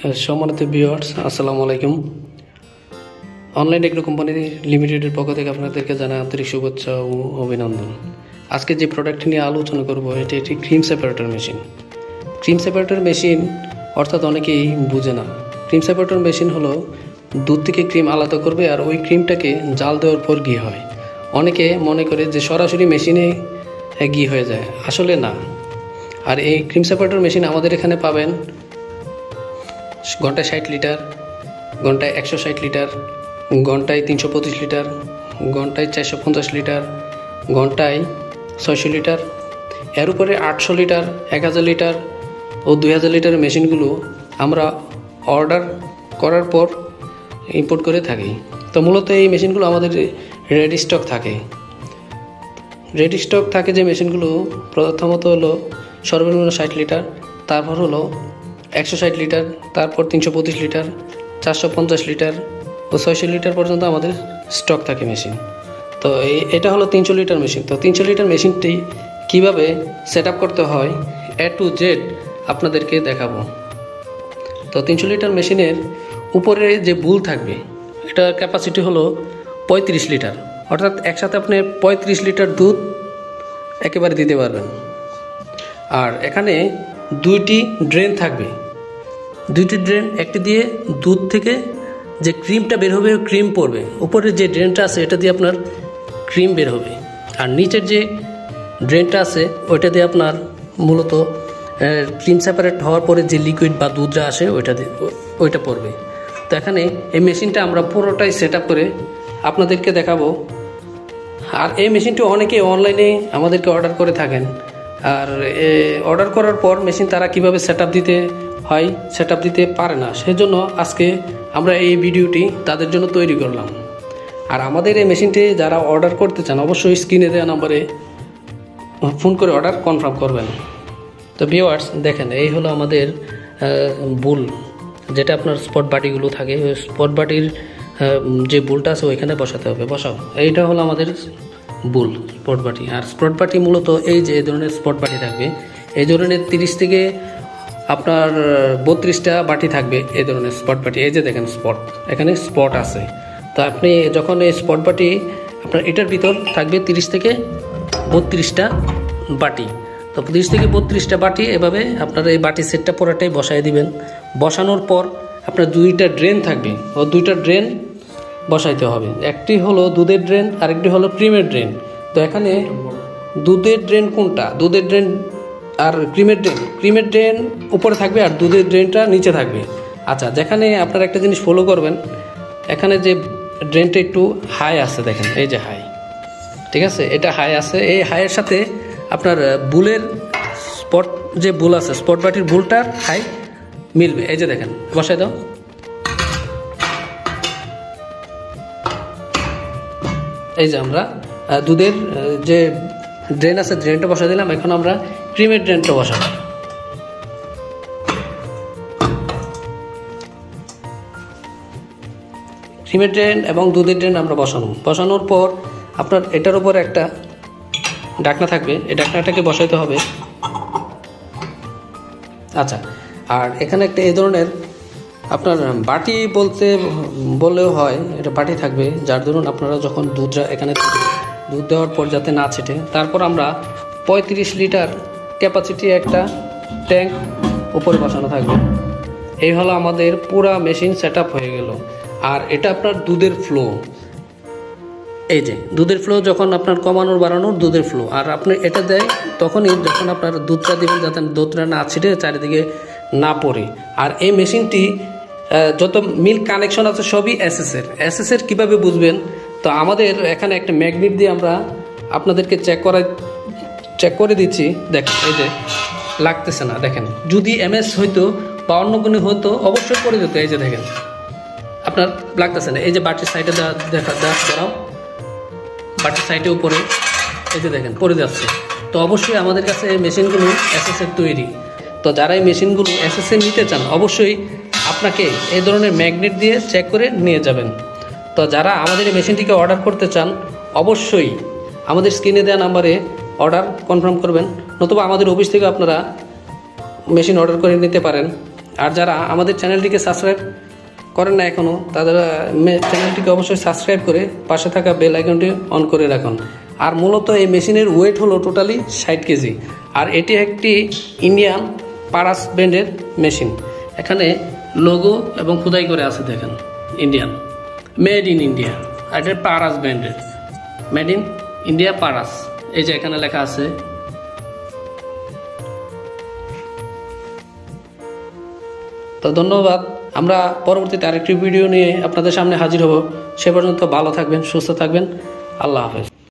সম্মানিত ভিউয়ার্স, আসসালামু আলাইকুম। অনলাইন এগ্রো কোম্পানি লিমিটেডের পক্ষ থেকে আপনাদেরকে জানাই আন্তরিক শুভেচ্ছা ও অভিনন্দন। আজকে যে প্রোডাক্টটি নিয়ে আলোচনা করব এটি একটি cream separator machine. Cream separator machine অর্থাৎ অনেকেই বুঝে না। ক্রিম সেপারেটর মেশিন হলো দুধ থেকে ক্রিম আলাদা করবে আর ওই ক্রিমটাকে জাল দেওয়ার পর ঘি হয়। অনেকে মনে করে যে সরাসরি মেশিনে ঘি হয়ে যায়, আসলে না। আর এই ক্রিম সেপারেটর মেশিন আমাদের এখানে পাবেন ঘন্টায় 60 লিটার, ঘন্টায় 160 লিটার, ঘন্টায় 325 লিটার, ঘন্টায় 450 লিটার, ঘন্টায় 600 লিটার, এর উপরে 800 লিটার, 1000 লিটার ও 2000 লিটারের মেশিনগুলো আমরা অর্ডার করার পর ইম্পোর্ট করে থাকি। তো মূলত এই মেশিনগুলো আমাদের রেডি স্টক থাকে। রেডি স্টক থাকে যে মেশিনগুলো প্রথমত হলো সর্বনিম্ন 60 লিটার, তারপর হলো 160 লিটার, তারপর 325 লিটার, 450 লিটার ও 600 লিটার পর্যন্ত আমাদের স্টক থাকে মেশিন। তো এটা হলো 300 লিটার মেশিন। তো 300 লিটার মেশিনটি কিভাবে সেট আপ করতে হয় A to Z আপনাদেরকে দেখাবো। তো 300 লিটার মেশিনের উপরে যে বুল থাকবে এটার ক্যাপাসিটি হলো 35 লিটার, অর্থাৎ একসাথে আপনি 35 লিটার দুধ একেবারে দিতে পারবেন। আর এখানে দুইটি ড্রেন থাকবে, দুইটি ড্রেন, একটি দিয়ে দুধ থেকে যে ক্রিমটা বের হবে ক্রিম পড়বে, উপরে যে ড্রেনটা আছে এটা দিয়ে আপনার ক্রিম বের হবে, আর নিচের যে ড্রেনটা আছে ওইটা দিয়ে আপনার মূলত ক্রিম সেপারেট হওয়ার পরে যে লিকুইড বা দুধটা আসে ওইটা পড়বে। তো এখানে এই মেশিনটা আমরা পুরোটাই সেট আপ করে আপনাদেরকে দেখাবো। আর এই মেশিনটি অনেকে অনলাইনে আমাদেরকে অর্ডার করে থাকেন, আর অর্ডার করার পর মেশিন তারা কিভাবে সেট আপ দিতে হয় সেট আপ দিতে পারে না, সেজন্য আজকে আমরা এই ভিডিওটি তাদের জন্য তৈরি করলাম। আর আমাদের এই মেশিনটি যারা অর্ডার করতে চান অবশ্যই স্ক্রিনে দেওয়া নম্বরে ফোন করে অর্ডার কনফার্ম করবেন। তো ভিউয়ার্স দেখেন, এই হলো আমাদের বুল, যেটা আপনার স্পট বাটিগুলো থাকে, ওই স্পট বাটির যে বুলটা আছে ওইখানে বসাতে হবে। বসাও, এইটা হলো আমাদের বুল স্পট বাটি। আর স্পট বাটি মূলত এই যে ধরনের স্পট বাটি থাকবে, এই ধরনের 30 থেকে আপনার 32টা বাটি থাকবে এই ধরনের স্পট বাটি। এই যে দেখেন স্পট, এখানে স্পট আছে। তো আপনি যখন এই স্পট বাটি আপনার এটার ভিতর থাকবে 30 থেকে 32টা বাটি। তো 30 থেকে 32টা বাটি এভাবে আপনার এই বাটি সেটটা পুরোটাই বসাই দিবেন। বসানোর পর আপনার দুইটা ড্রেন থাকবে, ও দুইটা ড্রেন বসাইতে হবে। একটি হলো দুধের ড্রেন, আরেকটি হলো ক্রিমের ড্রেন। তো এখানে দুধের ড্রেন কোনটা, দুধের ড্রেন আর ক্রিমের ড্রেন, ক্রিমের ড্রেন উপরে থাকবে আর দুধের ড্রেনটা নিচে থাকবে। আচ্ছা, যেখানে আপনারা একটা জিনিস ফলো করবেন, এখানে যে ড্রেনটা একটু হাই আছে, দেখেন এই যে হাই, ঠিক আছে, এটা হাই আছে। এই হাইয়ের সাথে আপনার বুলের স্পট যে বুল আছে, স্পট বাটির বুলটার হাই মিলবে। এই যে দেখেন, বসাই দাও। এই যে আমরা দুধের যে ড্রেন আছে ড্রেনটা বসাই দিলাম। এখন আমরা ক্রিমের ড্রেনটা বসাবো। ক্রিমের ড্রেন এবং দুধের ড্রেন আমরা বসানোর পর আপনার এটার উপর একটা ঢাকনা থাকবে, এই ঢাকনাটাকে বসাইতে হবে। আচ্ছা, আর এখানে একটা এই ধরনের আপনার বাটি বললেও হয়, এটা বাটি থাকবে, যার ধরুন আপনারা যখন এখানে দুধ দেওয়ার পর যাতে না ছেটে। তারপর আমরা 35 লিটার ক্যাপাসিটি একটা ট্যাঙ্ক উপরে বসানো থাকবে। এই হলো আমাদের পুরা মেশিন সেট আপ হয়ে গেল। আর এটা আপনার দুধের ফ্লো, এই যে দুধের ফ্লো যখন আপনার কমানোর বাড়ানোর দুধের ফ্লো। আর আপনি এটা দেয় তখনই যখন আপনার দুধটা দেবেন যাতে দুধটা না ছিটে চারিদিকে না পড়ে। আর এই মেশিনটি যত মিল্ক কানেকশন আছে সবই এসএসের কীভাবে বুঝবেন, তো আমাদের এখানে একটা ম্যাগনেট দিয়ে আমরা আপনাদেরকে চেক করে দিচ্ছি। দেখেন এই যে লাগতেছে না, দেখেন যদি এমএস হইতো বা অন্য কোনো হতো অবশ্যই পড়ে যেত। এই যে দেখেন আপনার লাগতেছে না, এই যে বাটির সাইডে দাঁড়াও, বাটির সাইডে উপরে এই যে দেখেন পড়ে যাচ্ছে। তো অবশ্যই আমাদের কাছে এই মেশিনগুলো এসএসের তৈরি। তো যারা এই মেশিনগুলো এসএসএ নিতে চান অবশ্যই আপনাকে এই ধরনের ম্যাগনেট দিয়ে চেক করে নিয়ে যাবেন। তো যারা আমাদের এই মেশিনটিকে অর্ডার করতে চান অবশ্যই আমাদের স্ক্রিনে দেওয়া নাম্বারে অর্ডার কনফার্ম করবেন, নতুবা আমাদের অফিস থেকে আপনারা মেশিন অর্ডার করে নিতে পারেন। আর যারা আমাদের চ্যানেলটিকে সাবস্ক্রাইব করেন না এখনও, তাদের চ্যানেলটিকে অবশ্যই সাবস্ক্রাইব করে পাশে থাকা বেল আইকনটি অন করে রাখুন। আর মূলত এই মেশিনের ওয়েট হলো টোটালি 60 কেজি। আর এটি একটি ইন্ডিয়ান পারাস ব্র্যান্ডের মেশিন। এখানে লোগো এবং খোদাই করে আছে, দেখেন ইন্ডিয়ান, মেড ইন ইন্ডিয়া। আর এটা পারাস ব্র্যান্ডের, মেড ইন ইন্ডিয়া পারাস, এই যে এখানে লেখা আছে। তো ধন্যবাদ। আমরা পরবর্তীতে আরেকটি ভিডিও নিয়ে আপনাদের সামনে হাজির হব। সে পর্যন্ত ভালো থাকবেন, সুস্থ থাকবেন। আল্লাহ হাফেজ।